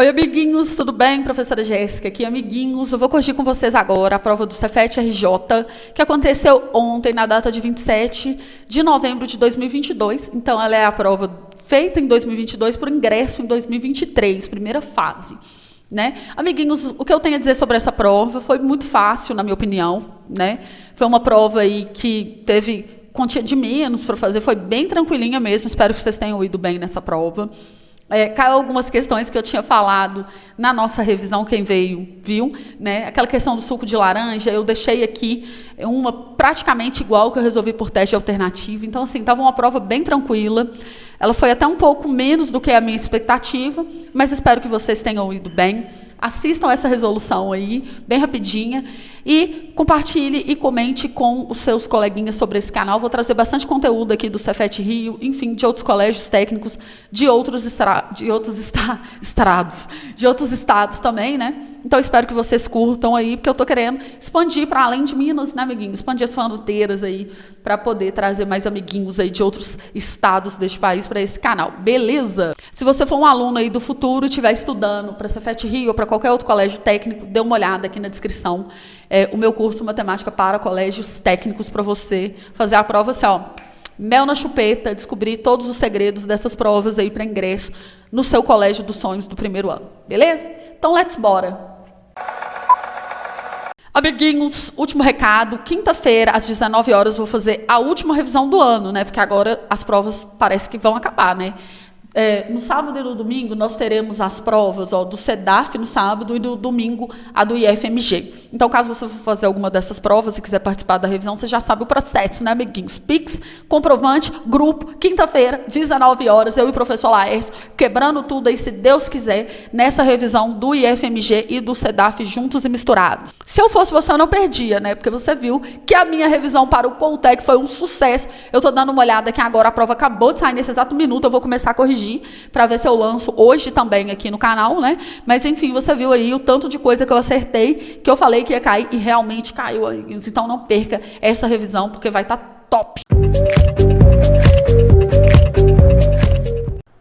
Oi, amiguinhos, tudo bem? Professora Jéssica aqui, amiguinhos. Eu vou corrigir com vocês agora a prova do Cefet RJ, que aconteceu ontem, na data de 27 de novembro de 2022. Então, ela é a prova feita em 2022 por ingresso em 2023, primeira fase. Né? Amiguinhos, o que eu tenho a dizer sobre essa prova foi muito fácil, na minha opinião. Né? Foi uma prova aí que teve quantia de menos para fazer, foi bem tranquilinha mesmo, espero que vocês tenham ido bem nessa prova. Caiu algumas questões que eu tinha falado na nossa revisão, quem veio viu, né? Aquela questão do suco de laranja, eu deixei aqui uma praticamente igual que eu resolvi por teste alternativo. Então, assim, estava uma prova bem tranquila. Ela foi até um pouco menos do que a minha expectativa, mas espero que vocês tenham ido bem. Assistam essa resolução aí, bem rapidinha, e compartilhe e comente com os seus coleguinhas sobre esse canal. Vou trazer bastante conteúdo aqui do Cefet Rio, enfim, de outros colégios técnicos, de outros estados também, né? Então, espero que vocês curtam aí, porque eu estou querendo expandir para além de Minas, né, amiguinhos? Expandir as fronteiras aí, para poder trazer mais amiguinhos aí de outros estados deste país para esse canal. Beleza? Se você for um aluno aí do futuro e estiver estudando para Cefet Rio ou para qualquer outro colégio técnico, dê uma olhada aqui na descrição. O meu curso Matemática para Colégios Técnicos, para você fazer a prova assim, ó, mel na chupeta, descobrir todos os segredos dessas provas aí para ingresso no seu colégio dos sonhos do primeiro ano. Beleza? Então, let's bora! Amiguinhos, último recado, quinta-feira, às 19 horas, vou fazer a última revisão do ano, né? Porque agora as provas parece que vão acabar, né? No sábado e no domingo, nós teremos as provas do CEDAF no sábado e no domingo a do IFMG. Então, caso você for fazer alguma dessas provas e quiser participar da revisão, você já sabe o processo, né, amiguinhos? Pix, comprovante, grupo, quinta-feira, 19 horas, eu e o professor Laércio, quebrando tudo aí, se Deus quiser, nessa revisão do IFMG e do CEDAF juntos e misturados. Se eu fosse você, eu não perdia, né? Porque você viu que a minha revisão para o Coltec foi um sucesso. Eu estou dando uma olhada aqui agora, a prova acabou de sair nesse exato minuto, eu vou começar a corrigir para ver se eu lanço hoje também aqui no canal, né? Mas, enfim, você viu aí o tanto de coisa que eu acertei, que eu falei que ia cair e realmente caiu. Então, não perca essa revisão, porque vai estar top.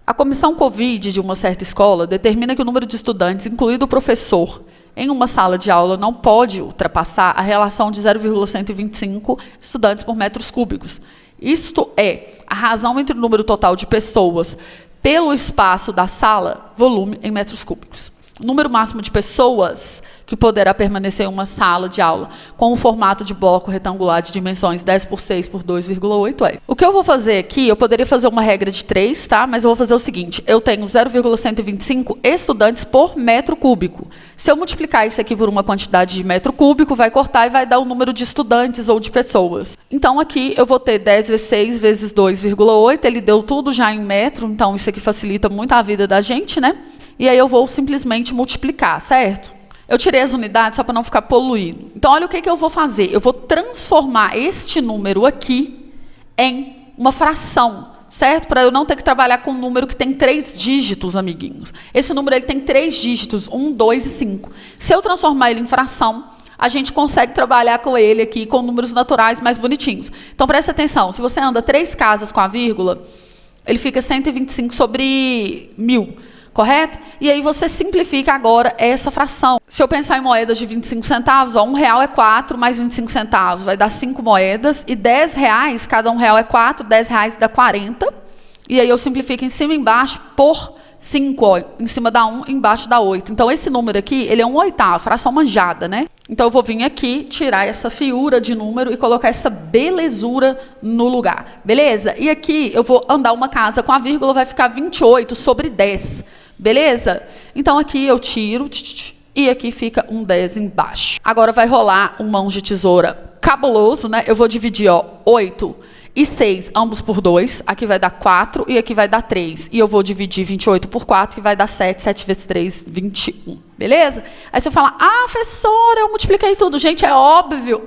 A comissão Covid de uma certa escola determina que o número de estudantes, incluído o professor, em uma sala de aula não pode ultrapassar a relação de 0,125 estudantes por metros cúbicos. Isto é, a razão entre o número total de pessoas pelo espaço da sala, volume em metros cúbicos. O número máximo de pessoas que poderá permanecer em uma sala de aula com o formato de bloco retangular de dimensões 10 por 6 por 2,8 é. O que eu vou fazer aqui, eu poderia fazer uma regra de 3, tá? Mas eu vou fazer o seguinte, eu tenho 0,125 estudantes por metro cúbico. Se eu multiplicar isso aqui por uma quantidade de metro cúbico, vai cortar e vai dar o número de estudantes ou de pessoas. Então, aqui eu vou ter 10 vezes 6 vezes 2,8, ele deu tudo já em metro, então isso aqui facilita muito a vida da gente, né? E aí eu vou simplesmente multiplicar, certo? Eu tirei as unidades só para não ficar poluído. Então, olha o que eu vou fazer. Eu vou transformar este número aqui em uma fração, certo? Para eu não ter que trabalhar com um número que tem 3 dígitos, amiguinhos. Esse número ele tem 3 dígitos, 1, 2 e 5. Se eu transformar ele em fração, a gente consegue trabalhar com ele aqui com números naturais mais bonitinhos. Então, preste atenção. Se você anda 3 casas com a vírgula, ele fica 125 sobre 1000. Correto? E aí você simplifica agora essa fração. Se eu pensar em moedas de 25 centavos, ó, R$1 é 4 mais 25 centavos, vai dar 5 moedas, e R$10, cada R$1 é 4, R$10 dá 40. E aí eu simplifico em cima e embaixo por 5, ó, em cima dá 1, embaixo dá 8. Então esse número aqui, ele é 1/8, fração manjada, né? Então eu vou vir aqui, tirar essa fiura de número e colocar essa belezura no lugar. Beleza? E aqui eu vou andar uma casa com a vírgula, vai ficar 28 sobre 10. Beleza? Então, aqui eu tiro e aqui fica um 10 embaixo. Agora vai rolar um mão de tesoura cabuloso, né? Eu vou dividir, ó, 8 e 6, ambos por 2. Aqui vai dar 4 e aqui vai dar 3. E eu vou dividir 28 por 4, que vai dar 7. 7 vezes 3, 21. Beleza? Aí você fala, professora, eu multipliquei tudo. Gente, é óbvio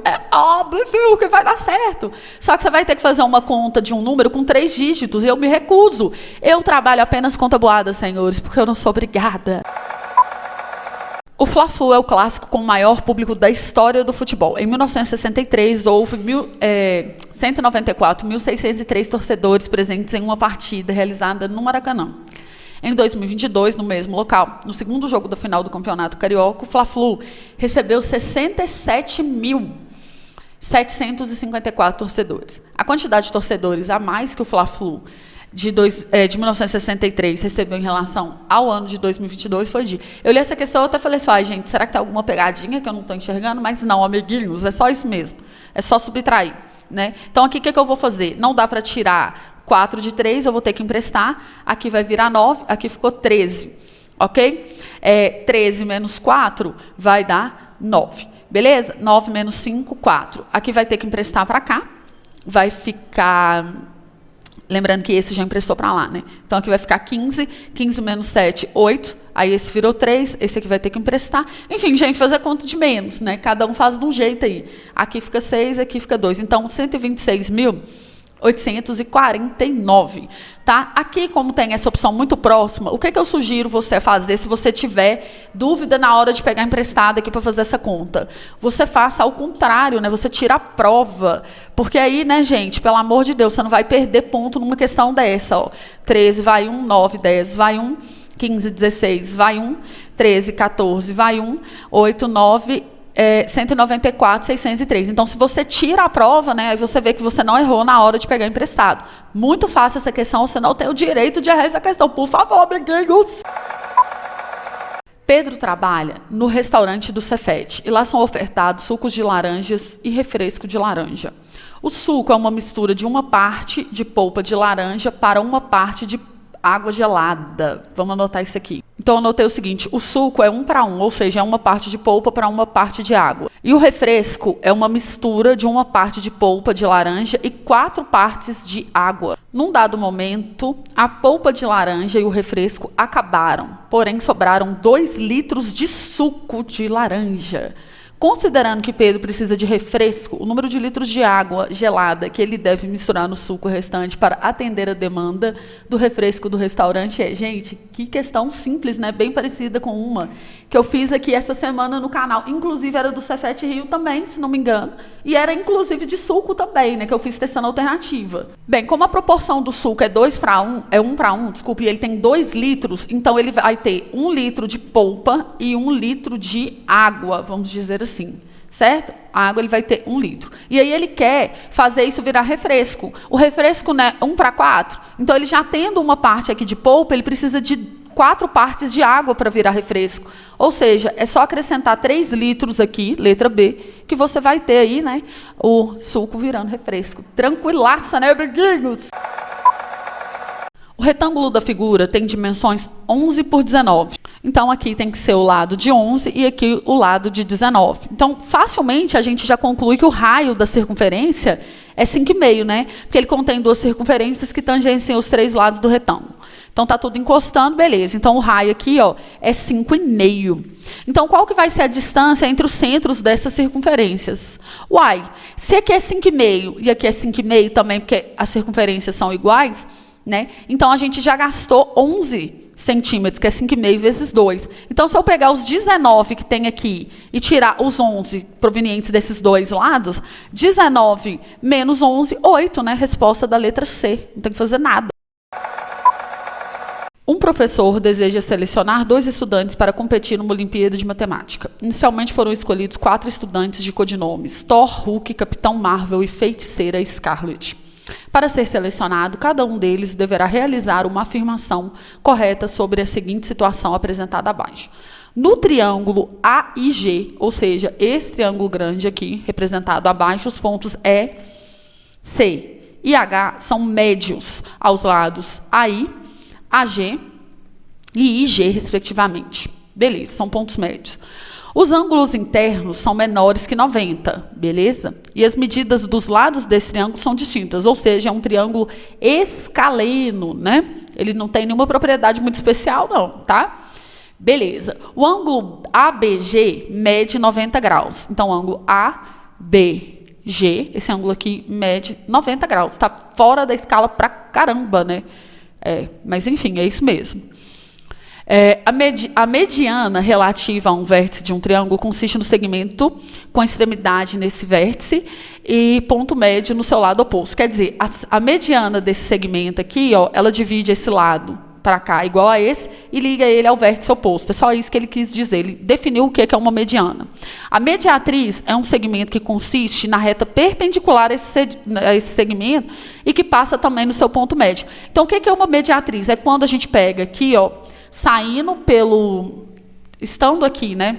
que vai dar certo. Só que você vai ter que fazer uma conta de um número com 3 dígitos e eu me recuso. Eu trabalho apenas com tabuadas, senhores, porque eu não sou obrigada. O Fla-Flu é o clássico com o maior público da história do futebol. Em 1963, houve 194.603 torcedores presentes em uma partida realizada no Maracanã. Em 2022, no mesmo local, no segundo jogo da final do Campeonato Carioca, o Fla-Flu recebeu 67.754 torcedores. A quantidade de torcedores a mais que o Fla-Flu de 1963 recebeu em relação ao ano de 2022 foi de... Eu li essa questão e até falei assim, gente, será que tem alguma pegadinha que eu não estou enxergando? Mas não, amiguinhos, é só isso mesmo. É só subtrair, né? Então, aqui, o que eu vou fazer? Não dá para tirar 4 de 3, eu vou ter que emprestar. Aqui vai virar 9, aqui ficou 13, ok? 13 menos 4 vai dar 9, beleza? 9 menos 5, 4. Aqui vai ter que emprestar para cá, vai ficar... Lembrando que esse já emprestou para lá, né? Então, aqui vai ficar 15, 15 menos 7, 8. Aí, esse virou 3, esse aqui vai ter que emprestar. Enfim, gente, fazer conta de menos, né? Cada um faz de um jeito aí. Aqui fica 6, aqui fica 2. Então, 126.849, tá? Aqui, como tem essa opção muito próxima, o que eu sugiro você fazer se você tiver dúvida na hora de pegar emprestado aqui para fazer essa conta? Você faça ao contrário, né? Você tira a prova, porque aí, né, gente, pelo amor de Deus, você não vai perder ponto numa questão dessa, ó. 13 vai 1, 9, 10 vai 1, 15, 16 vai 1, 13, 14 vai 1, 8, 9... 194, 603. Então, se você tira a prova, né, aí você vê que você não errou na hora de pegar emprestado. Muito fácil essa questão, você não tem o direito de errar essa questão. Por favor, amiguinhos. Pedro trabalha no restaurante do Cefete e lá são ofertados sucos de laranjas e refresco de laranja. O suco é uma mistura de uma parte de polpa de laranja para uma parte de água gelada. Vamos anotar isso aqui. Então, eu anotei o seguinte, o suco é 1 para 1, ou seja, é uma parte de polpa para uma parte de água. E o refresco é uma mistura de uma parte de polpa de laranja e 4 partes de água. Num dado momento, a polpa de laranja e o refresco acabaram, porém sobraram 2 litros de suco de laranja. Considerando que Pedro precisa de refresco, o número de litros de água gelada que ele deve misturar no suco restante para atender a demanda do refresco do restaurante é... Gente, que questão simples, né? Bem parecida com uma que eu fiz aqui essa semana no canal. Inclusive, era do Cefete Rio também, se não me engano. E era, inclusive, de suco também, né? Que eu fiz testando a alternativa. Bem, como a proporção do suco é 2 para 1, é 1 para 1, desculpe, e ele tem 2 litros, então ele vai ter 1 litro de polpa e 1 litro de água, vamos dizer assim, certo? A água ele vai ter 1 litro. E aí ele quer fazer isso virar refresco. O refresco, né, 1 para 4. Então, ele já tendo uma parte aqui de polpa, ele precisa de 4 partes de água para virar refresco. Ou seja, é só acrescentar 3 litros aqui, letra B, que você vai ter aí, né, o suco virando refresco. Tranquilaça, né, amiguinhos? O retângulo da figura tem dimensões 11 por 19. Então, aqui tem que ser o lado de 11 e aqui o lado de 19. Então, facilmente, a gente já conclui que o raio da circunferência é 5,5, né? Porque ele contém 2 circunferências que tangenciam os 3 lados do retângulo. Então, está tudo encostando, beleza. Então, o raio aqui, ó, é 5,5. Então, qual que vai ser a distância entre os centros dessas circunferências? Uai, se aqui é 5,5 e aqui é 5,5 também, porque as circunferências são iguais, né? Então, a gente já gastou 11 centímetros, que é 5,5 vezes 2. Então, se eu pegar os 19 que tem aqui e tirar os 11 provenientes desses dois lados, 19 menos 11, 8, né? Resposta da letra C. Não tem que fazer nada. Um professor deseja selecionar 2 estudantes para competir numa Olimpíada de Matemática. Inicialmente foram escolhidos 4 estudantes de codinomes: Thor, Hulk, Capitão Marvel e Feiticeira Scarlet. Para ser selecionado, cada um deles deverá realizar uma afirmação correta sobre a seguinte situação apresentada abaixo. No triângulo AIG, ou seja, esse triângulo grande aqui, representado abaixo, os pontos E, C e H são médios aos lados AI, AG e IG, respectivamente. Beleza, são pontos médios. Os ângulos internos são menores que 90, beleza? E as medidas dos lados desse triângulo são distintas, ou seja, é um triângulo escaleno, né? Ele não tem nenhuma propriedade muito especial, não, tá? Beleza. O ângulo ABG mede 90 graus. Então, o ângulo ABG, esse ângulo aqui, mede 90 graus. Está fora da escala pra caramba, né? Mas, enfim, é isso mesmo. A mediana relativa a um vértice de um triângulo consiste no segmento com extremidade nesse vértice e ponto médio no seu lado oposto. Quer dizer, a mediana desse segmento aqui, ó, ela divide esse lado para cá igual a esse e liga ele ao vértice oposto. É só isso que ele quis dizer. Ele definiu o que é uma mediana. A mediatriz é um segmento que consiste na reta perpendicular a esse segmento e que passa também no seu ponto médio. Então, o que é uma mediatriz? É quando a gente pega aqui, ó, estando aqui, né?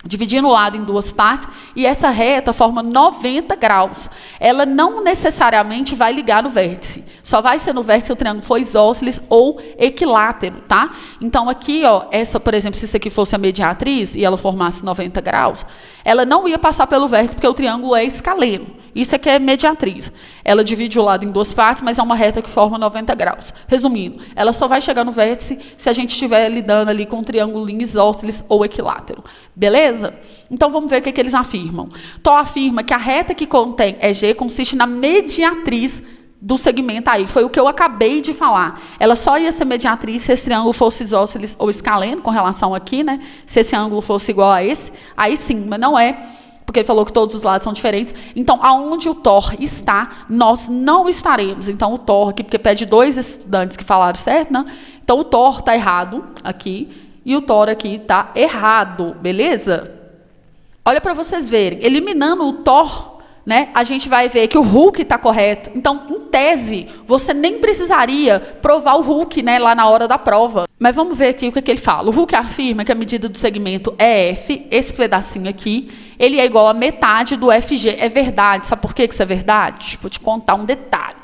Dividindo o lado em duas partes, e essa reta forma 90 graus. Ela não necessariamente vai ligar no vértice. Só vai ser no vértice se o triângulo for isósceles ou equilátero, tá? Então, aqui, ó, por exemplo, se isso aqui fosse a mediatriz e ela formasse 90 graus, ela não ia passar pelo vértice, porque o triângulo é escaleno. Isso aqui é mediatriz. Ela divide o lado em duas partes, mas é uma reta que forma 90 graus. Resumindo, ela só vai chegar no vértice se a gente estiver lidando ali com um triângulo isósceles ou equilátero. Beleza? Então, vamos ver o que eles afirmam. Thor afirma que a reta que contém EG consiste na mediatriz do segmento aí. Foi o que eu acabei de falar. Ela só ia ser mediatriz se esse triângulo fosse isósceles ou escaleno, com relação aqui, né? Se esse ângulo fosse igual a esse, aí sim, mas não é. Porque ele falou que todos os lados são diferentes. Então, aonde o Thor está, nós não estaremos. Então, o Thor aqui, porque pede 2 estudantes que falaram certo, né? Então, o Thor está errado aqui e o Thor aqui está errado, beleza? Olha para vocês verem. Eliminando o Thor, né, a gente vai ver que o Hulk está correto. Então, em tese, você nem precisaria provar o Hulk, né, lá na hora da prova. Mas vamos ver aqui o que ele fala. O Hulk afirma que a medida do segmento é F, esse pedacinho aqui, ele é igual a metade do FG. É verdade. Sabe por que isso é verdade? Vou te contar um detalhe.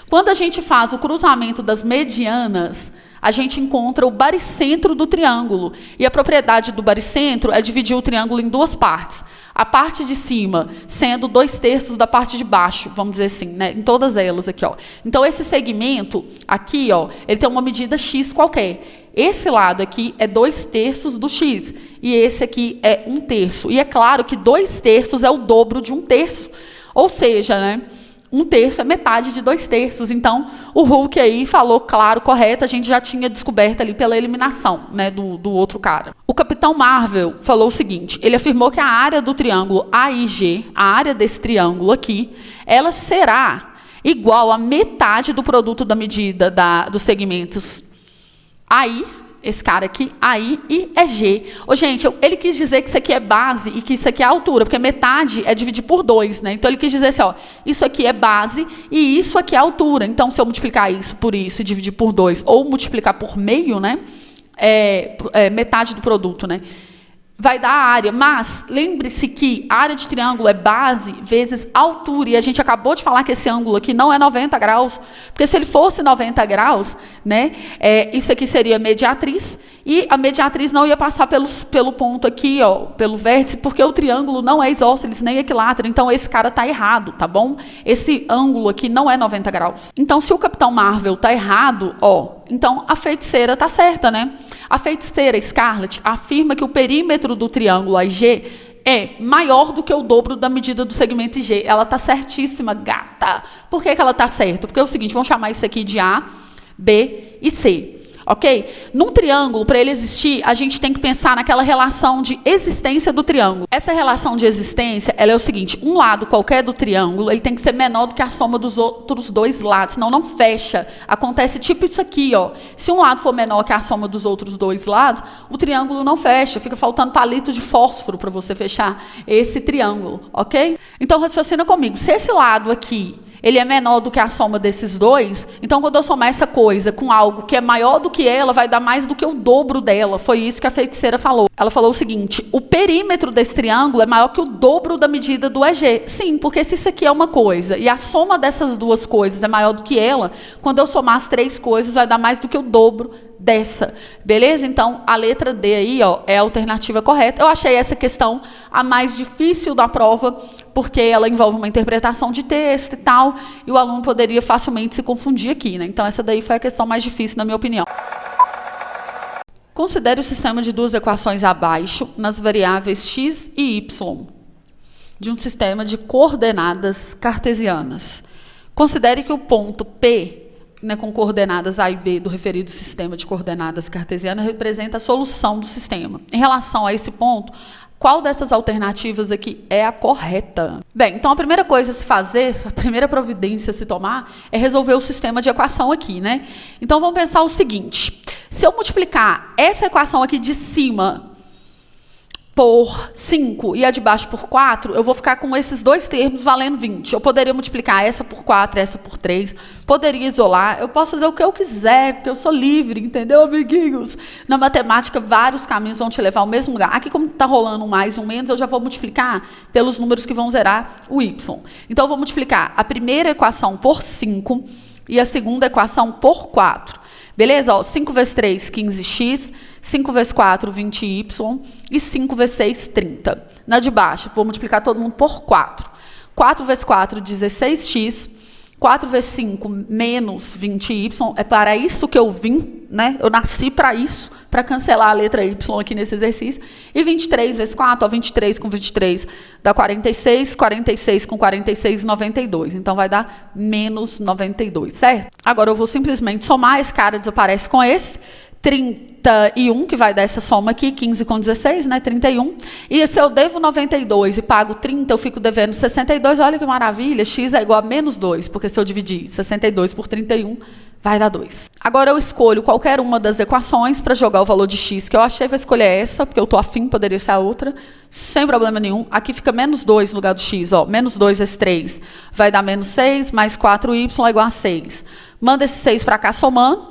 Quando a gente faz o cruzamento das medianas, a gente encontra o baricentro do triângulo. E a propriedade do baricentro é dividir o triângulo em duas partes. A parte de cima sendo 2/3 da parte de baixo, vamos dizer assim, né? Em todas elas aqui, ó. Então, esse segmento aqui, ó, ele tem uma medida X qualquer. Esse lado aqui é 2/3 do X. E esse aqui é 1/3. E é claro que 2/3 é o dobro de 1/3. Ou seja, né? 1/3 é metade de 2/3. Então, o Hulk aí falou claro, correto. A gente já tinha descoberto ali pela eliminação, né, do outro cara. O Capitão Marvel falou o seguinte. Ele afirmou que a área do triângulo AIG, a área desse triângulo aqui, ela será igual a metade do produto da medida dos segmentos AI, esse cara aqui, AI e EG. Ô, gente, ele quis dizer que isso aqui é base e que isso aqui é altura, porque metade é dividir por 2, né? Então, ele quis dizer assim, ó, isso aqui é base e isso aqui é altura. Então, se eu multiplicar isso por isso e dividir por 2, ou multiplicar por meio, né? Metade do produto, né? Vai dar a área, mas lembre-se que a área de triângulo é base vezes altura, e a gente acabou de falar que esse ângulo aqui não é 90 graus, porque se ele fosse 90 graus, né, isso aqui seria mediatriz, e a mediatriz não ia passar pelo ponto aqui, ó, pelo vértice, porque o triângulo não é isósceles nem equilátero, então esse cara está errado, tá bom? Esse ângulo aqui não é 90 graus. Então, se o Capitão Marvel está errado, ó, então a feiticeira está certa, né? A feiticeira Scarlet afirma que o perímetro do triângulo AIG é maior do que o dobro da medida do segmento IG. Ela está certíssima, gata. Por que ela está certa? Porque é o seguinte, vamos chamar isso aqui de A, B e C. Ok? Num triângulo, para ele existir, a gente tem que pensar naquela relação de existência do triângulo. Essa relação de existência, ela é o seguinte, um lado qualquer do triângulo, ele tem que ser menor do que a soma dos outros 2 lados, senão não fecha. Acontece tipo isso aqui, ó. Se um lado for menor que a soma dos outros 2 lados, o triângulo não fecha, fica faltando palito de fósforo para você fechar esse triângulo, ok? Então, raciocina comigo. Se esse lado aqui ele é menor do que a soma desses 2, então quando eu somar essa coisa com algo que é maior do que ela, vai dar mais do que o dobro dela. Foi isso que a feiticeira falou. Ela falou o seguinte, o perímetro desse triângulo é maior que o dobro da medida do EG. Sim, porque se isso aqui é uma coisa e a soma dessas duas coisas é maior do que ela, quando eu somar as 3 coisas, vai dar mais do que o dobro dessa, beleza? Então, a letra D aí, ó, é a alternativa correta. Eu achei essa questão a mais difícil da prova, porque ela envolve uma interpretação de texto e tal, e o aluno poderia facilmente se confundir aqui, né? Então, essa daí foi a questão mais difícil, na minha opinião. Considere o sistema de 2 equações abaixo nas variáveis x e y de um sistema de coordenadas cartesianas. Considere que o ponto P, né, com coordenadas A e B do referido sistema de coordenadas cartesianas, representa a solução do sistema. Em relação a esse ponto, qual dessas alternativas aqui é a correta? Bem, então a primeira coisa a se fazer, a primeira providência a se tomar, é resolver o sistema de equação aqui, né? Então vamos pensar o seguinte, Se eu multiplicar essa equação aqui de cima por 5 e a de baixo por 4, eu vou ficar com esses dois termos valendo 20. Eu poderia multiplicar essa por 4, essa por 3, poderia isolar, eu posso fazer o que eu quiser, porque eu sou livre, entendeu, amiguinhos? Na matemática, vários caminhos vão te levar ao mesmo lugar. Aqui, como está rolando um mais, um menos, eu já vou multiplicar pelos números que vão zerar o y. Então, eu vou multiplicar a primeira equação por 5 e a segunda equação por 4. Beleza? Ó, 5 vezes 3, 15x, 5 vezes 4, 20y, e 5 vezes 6, 30. Na de baixo, vou multiplicar todo mundo por 4. 4 vezes 4, 16x, 4 vezes 5, menos 20y, é para isso que eu vim, né? Eu nasci para isso, para cancelar a letra y aqui nesse exercício. E 23 vezes 4, ó, 23 com 23 dá 46, 46 com 46, 92. Então, vai dar menos 92, certo? Agora, eu vou simplesmente somar, esse cara desaparece com esse, 31, que vai dar essa soma aqui, 15 com 16, né, 31. E se eu devo 92 e pago 30, eu fico devendo 62, olha que maravilha, x é igual a menos 2, porque se eu dividir 62 por 31, vai dar 2. Agora eu escolho qualquer uma das equações para jogar o valor de x que eu achei, vou escolher essa, porque eu estou afim, poderia ser a outra, sem problema nenhum. Aqui fica menos 2 no lugar do x, ó, menos 2 vezes 3 vai dar menos 6, mais 4y é igual a 6. Manda esse 6 para cá somando,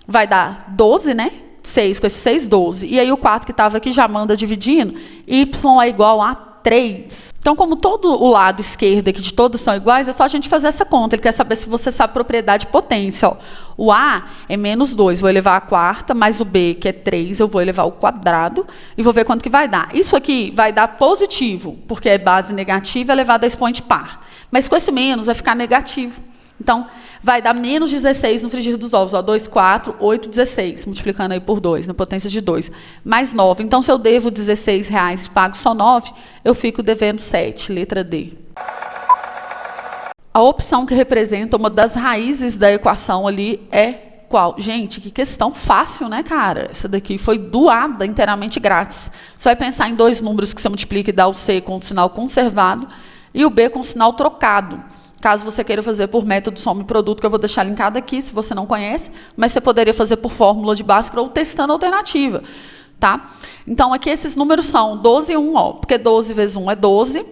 vai dar 12, né? 6 com esse 6, 12. E aí o 4 que estava aqui já manda dividindo, y é igual a 3. Então, como todo o lado esquerdo aqui de todos são iguais, é só a gente fazer essa conta. Ele quer saber se você sabe propriedade de potência. Ó. O A é menos 2, vou elevar a quarta, mais o B, que é 3, eu vou elevar ao quadrado, e vou ver quanto que vai dar. Isso aqui vai dar positivo, porque é base negativa elevada a expoente par. Mas com esse menos vai ficar negativo. Então, vai dar menos 16 no frigir dos ovos. Ó, 2, 4, 8, 16. Multiplicando aí por 2, na potência de 2. Mais 9. Então, se eu devo R$16 e pago só 9, eu fico devendo 7. Letra D. A opção que representa uma das raízes da equação ali é qual? Gente, que questão fácil, né, cara? Essa daqui foi doada inteiramente grátis. Você vai pensar em dois números que você multiplica e dá o C com o sinal conservado e o B com o sinal trocado. Caso você queira fazer por método soma e produto, que eu vou deixar linkado aqui, se você não conhece, mas você poderia fazer por fórmula de Bhaskara ou testando a alternativa, tá? Então, aqui esses números são 12 e 1, ó, porque 12 vezes 1 é 12,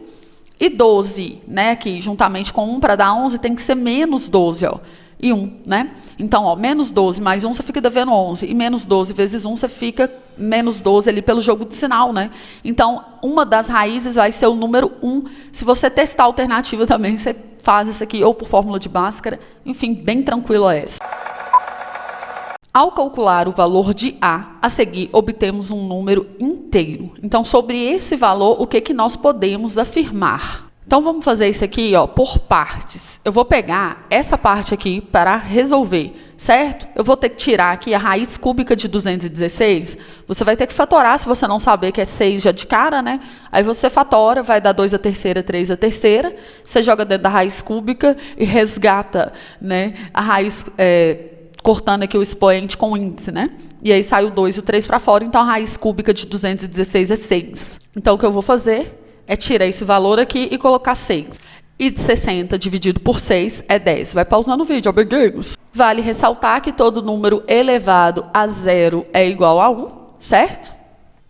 e 12, né, aqui, juntamente com 1 para dar 11, tem que ser menos 12, ó, e 1, né? Então, ó, menos 12 mais 1, você fica devendo 11, e menos 12 vezes 1, você fica menos 12 ali pelo jogo de sinal, né? Então, uma das raízes vai ser o número 1. Se você testar a alternativa também, você faz isso aqui, ou por fórmula de Bhaskara, enfim, bem tranquilo é essa. Ao calcular o valor de A seguir, obtemos um número inteiro. Então, sobre esse valor, o que nós podemos afirmar? Então, vamos fazer isso aqui, ó, por partes. Eu vou pegar essa parte aqui para resolver, certo? Eu vou ter que tirar aqui a raiz cúbica de 216. Você vai ter que fatorar, se você não saber que é 6 já de cara, né? Aí você fatora, vai dar 2 a terceira, 3 a terceira. Você joga dentro da raiz cúbica e resgata, né, a raiz, cortando aqui o expoente com o índice, né? E aí sai o 2 e o 3 para fora, então a raiz cúbica de 216 é 6. Então, o que eu vou fazer é tirar esse valor aqui e colocar 6. E de 60 dividido por 6 é 10. Vai pausando o vídeo, amiguinhos. Vale ressaltar que todo número elevado a 0 é igual a 1, certo?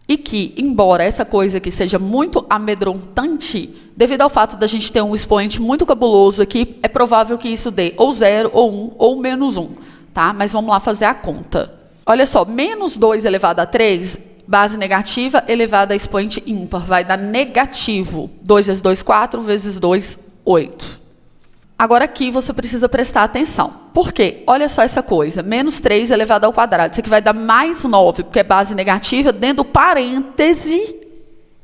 E que, embora essa coisa aqui seja muito amedrontante, devido ao fato da gente ter um expoente muito cabuloso aqui, é provável que isso dê ou 0, ou 1, ou menos 1, tá? Mas vamos lá fazer a conta. Olha só, menos 2 elevado a 3... base negativa elevada a expoente ímpar, vai dar negativo. 2 vezes 2, 4, vezes 2, 8. Agora aqui você precisa prestar atenção. Por quê? Olha só essa coisa. Menos 3 elevado ao quadrado. Isso aqui vai dar mais 9, porque é base negativa, dentro do parêntese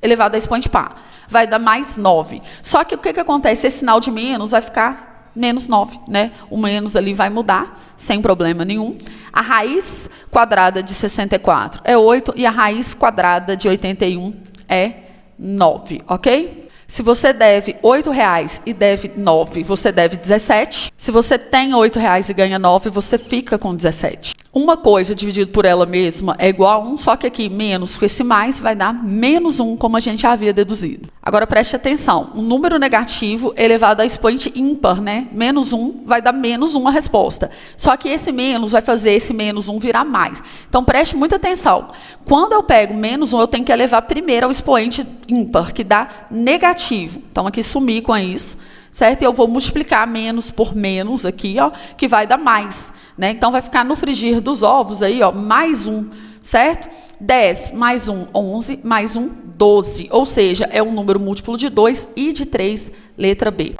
elevado a expoente par. Vai dar mais 9. Só que o que acontece? Esse sinal de menos vai ficar menos 9, né? O menos ali vai mudar, sem problema nenhum. A raiz quadrada de 64 é 8 e a raiz quadrada de 81 é 9, ok? Se você deve R$8 e deve 9, você deve 17. Se você tem R$8 e ganha 9, você fica com 17. Uma coisa dividido por ela mesma é igual a 1, só que aqui menos com esse mais vai dar menos 1, como a gente havia deduzido. Agora preste atenção, um número negativo elevado a expoente ímpar, né? Menos 1 vai dar menos 1 a resposta. Só que esse menos vai fazer esse menos 1 virar mais. Então preste muita atenção. Quando eu pego menos 1, eu tenho que elevar primeiro ao expoente ímpar, que dá negativo. Então aqui sumir com isso. Certo? E eu vou multiplicar menos por menos aqui, ó, que vai dar mais, né? Então vai ficar no frigir dos ovos aí, ó, mais 1, certo? 10 mais 1, 11, mais 1, 12. Ou seja, é um número múltiplo de 2 e de 3, letra B.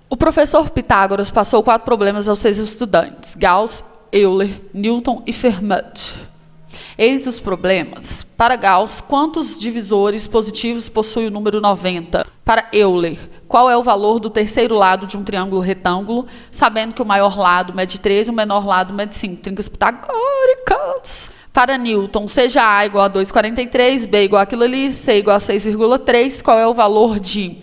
O professor Pitágoras passou 4 problemas aos 6 estudantes, Gauss, Euler, Newton e Fermat. Eis os problemas. Para Gauss, quantos divisores positivos possui o número 90? Para Euler, qual é o valor do terceiro lado de um triângulo retângulo, sabendo que o maior lado mede 13 e o menor lado mede 5? Trincas pitagóricas. Para Newton, seja A igual a 2,43, B igual àquilo ali, C igual a 6,3, qual é o valor de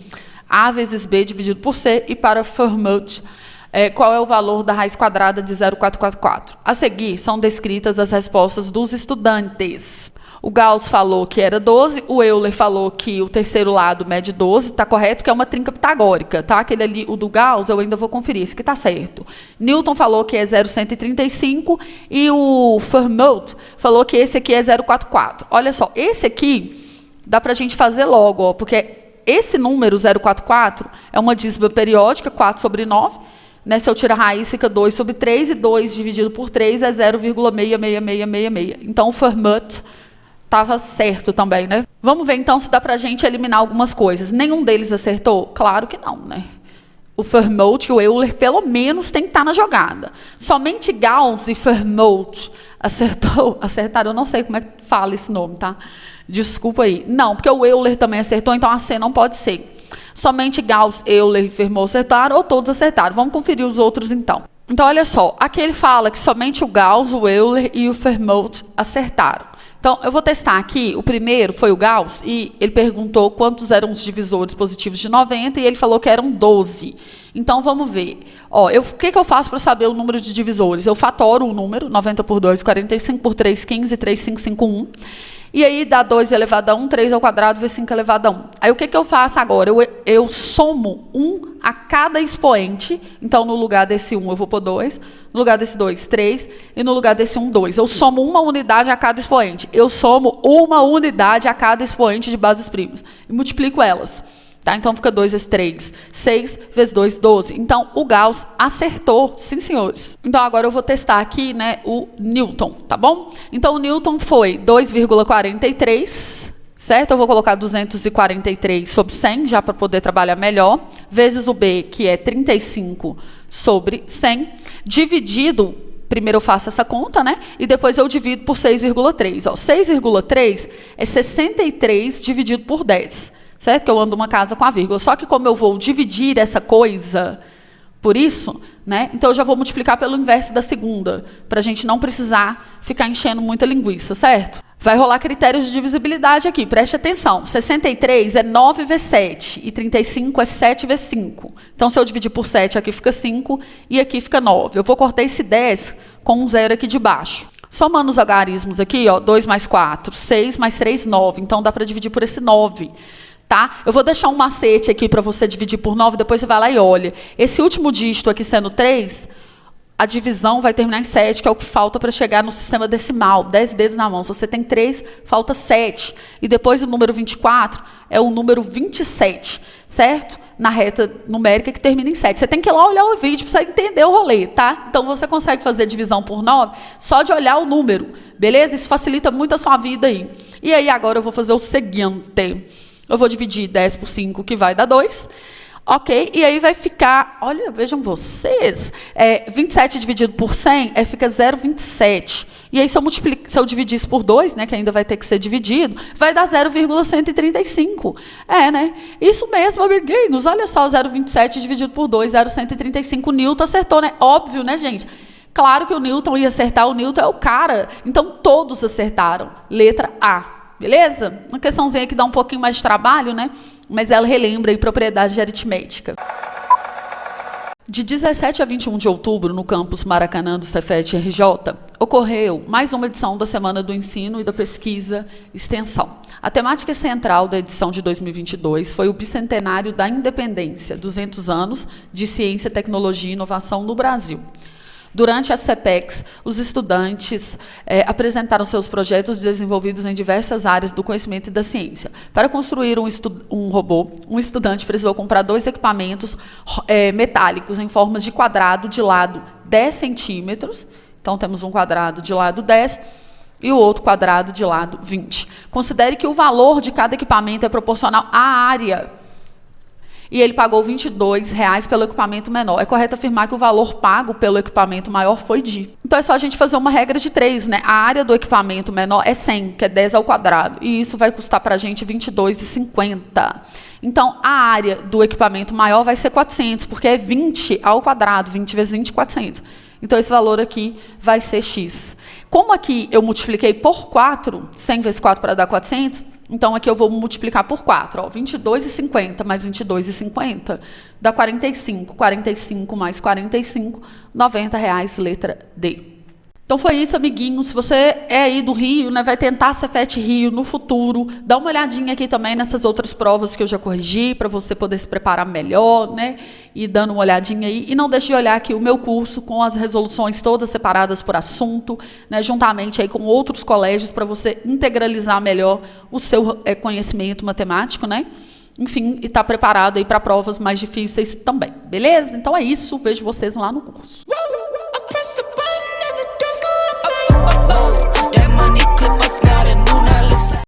A vezes B dividido por C? E para Fermat, qual é o valor da raiz quadrada de 0,444? A seguir, são descritas as respostas dos estudantes. O Gauss falou que era 12, o Euler falou que o terceiro lado mede 12, tá correto, que é uma trinca pitagórica, tá? Aquele ali, o do Gauss, eu ainda vou conferir, esse aqui tá certo. Newton falou que é 0,135 e o Fermat falou que esse aqui é 0,44. Olha só, esse aqui dá pra gente fazer logo, ó, porque esse número 0,44 é uma dízima periódica, 4 sobre 9, né, se eu tirar a raiz, fica 2 sobre 3, e 2 dividido por 3 é 0,66666. Então, o Fermat estava certo também, né? Vamos ver, então, se dá para a gente eliminar algumas coisas. Nenhum deles acertou? Claro que não, né? O Fermat e o Euler, pelo menos, tem que estar na jogada. Somente Gauss e Fermat acertaram, eu não sei como é que fala esse nome, tá? Desculpa aí. Não, porque o Euler também acertou, então a C não pode ser. Somente Gauss, Euler e Fermat acertaram, ou todos acertaram. Vamos conferir os outros, então. Então, olha só. Aqui ele fala que somente o Gauss, o Euler e o Fermat acertaram. Então, eu vou testar aqui. O primeiro foi o Gauss, e ele perguntou quantos eram os divisores positivos de 90, e ele falou que eram 12. Então, vamos ver. Ó, o que eu faço para saber o número de divisores? Eu fatoro o número, 90 por 2, 45 por 3, 15, 3, 5, 5, 1. E aí dá 2 elevado a 1, 3 ao quadrado, vezes 5 elevado a 1. Aí o que eu faço agora? Eu somo 1 a cada expoente. Então, no lugar desse 1, eu vou pôr 2. No lugar desse 2, 3. E no lugar desse 1, 2. Eu somo uma unidade a cada expoente. Eu somo uma unidade a cada expoente de bases primas. E multiplico elas. Tá? Então, fica 2 vezes 3, 6 vezes 2, 12. Então, o Gauss acertou, sim, senhores. Então, agora eu vou testar aqui, né, o Newton, tá bom? Então, o Newton foi 2,43, certo? Eu vou colocar 243 sobre 100, já para poder trabalhar melhor, vezes o B, que é 35 sobre 100, dividido, primeiro eu faço essa conta, né? E depois eu divido por 6,3. 6,3 é 63 dividido por 10. Certo? Que eu ando uma casa com a vírgula. Só que como eu vou dividir essa coisa por isso, né? Então eu já vou multiplicar pelo inverso da segunda, para a gente não precisar ficar enchendo muita linguiça, certo? Vai rolar critérios de divisibilidade aqui, preste atenção. 63 é 9 vezes 7, e 35 é 7 vezes 5. Então, se eu dividir por 7, aqui fica 5, e aqui fica 9. Eu vou cortar esse 10 com um zero aqui de baixo. Somando os algarismos aqui, ó, 2 mais 4, 6 mais 3, 9. Então, dá para dividir por esse 9. Tá? Eu vou deixar um macete aqui para você dividir por 9, depois você vai lá e olha. Esse último dígito aqui sendo 3, a divisão vai terminar em 7, que é o que falta para chegar no sistema decimal. 10 dedos na mão. Se você tem 3, falta 7. E depois o número 24 é o número 27, certo? Na reta numérica que termina em 7. Você tem que ir lá olhar o vídeo para você entender o rolê, tá? Então, você consegue fazer divisão por 9 só de olhar o número, beleza? Isso facilita muito a sua vida aí. E aí, agora eu vou fazer o seguinte. Eu vou dividir 10 por 5, que vai dar 2. Ok? E aí vai ficar, olha, vejam vocês, 27 dividido por 100 fica 0,27. E aí, se eu dividir isso por 2, né, que ainda vai ter que ser dividido, vai dar 0,135. Né? Isso mesmo, amiguinhos. Olha só, 0,27 dividido por 2, 0,135. O Newton acertou, né? Óbvio, né, gente? Claro que o Newton ia acertar, o Newton é o cara. Então, todos acertaram. Letra A. Beleza? Uma questãozinha que dá um pouquinho mais de trabalho, né? Mas ela relembra aí propriedade de aritmética. De 17 a 21 de outubro, no campus Maracanã do Cefet RJ, ocorreu mais uma edição da Semana do Ensino e da Pesquisa Extensão. A temática central da edição de 2022 foi o bicentenário da independência, 200 anos de ciência, tecnologia e inovação no Brasil. Durante a CPEX, os estudantes apresentaram seus projetos desenvolvidos em diversas áreas do conhecimento e da ciência. Para construir um robô, um estudante precisou comprar 2 equipamentos metálicos em formas de quadrado de lado 10 centímetros. Então, temos um quadrado de lado 10 e o outro quadrado de lado 20. Considere que o valor de cada equipamento é proporcional à área. E ele pagou R$ 22,00 pelo equipamento menor. É correto afirmar que o valor pago pelo equipamento maior foi de. Então, é só a gente fazer uma regra de 3, né? A área do equipamento menor é 100, que é 10 ao quadrado. E isso vai custar para a gente R$ 22,50. Então, a área do equipamento maior vai ser 400, porque é 20 ao quadrado. 20 vezes 20, 400. Então, esse valor aqui vai ser X. Como aqui eu multipliquei por 4, 100 vezes 4 para dar 400, então aqui eu vou multiplicar por 4. 22,50 mais 22,50 dá 45. 45 mais 45, R$ 90,00, letra D. Então foi isso, amiguinhos. Se você é aí do Rio, né, vai tentar a Cefet Rio no futuro, dá uma olhadinha aqui também nessas outras provas que eu já corrigi, para você poder se preparar melhor, né, e dando uma olhadinha aí. E não deixe de olhar aqui o meu curso com as resoluções todas separadas por assunto, né, juntamente aí com outros colégios, para você integralizar melhor o seu conhecimento matemático, né? Enfim, e estar preparado aí para provas mais difíceis também, beleza? Então é isso, vejo vocês lá no curso.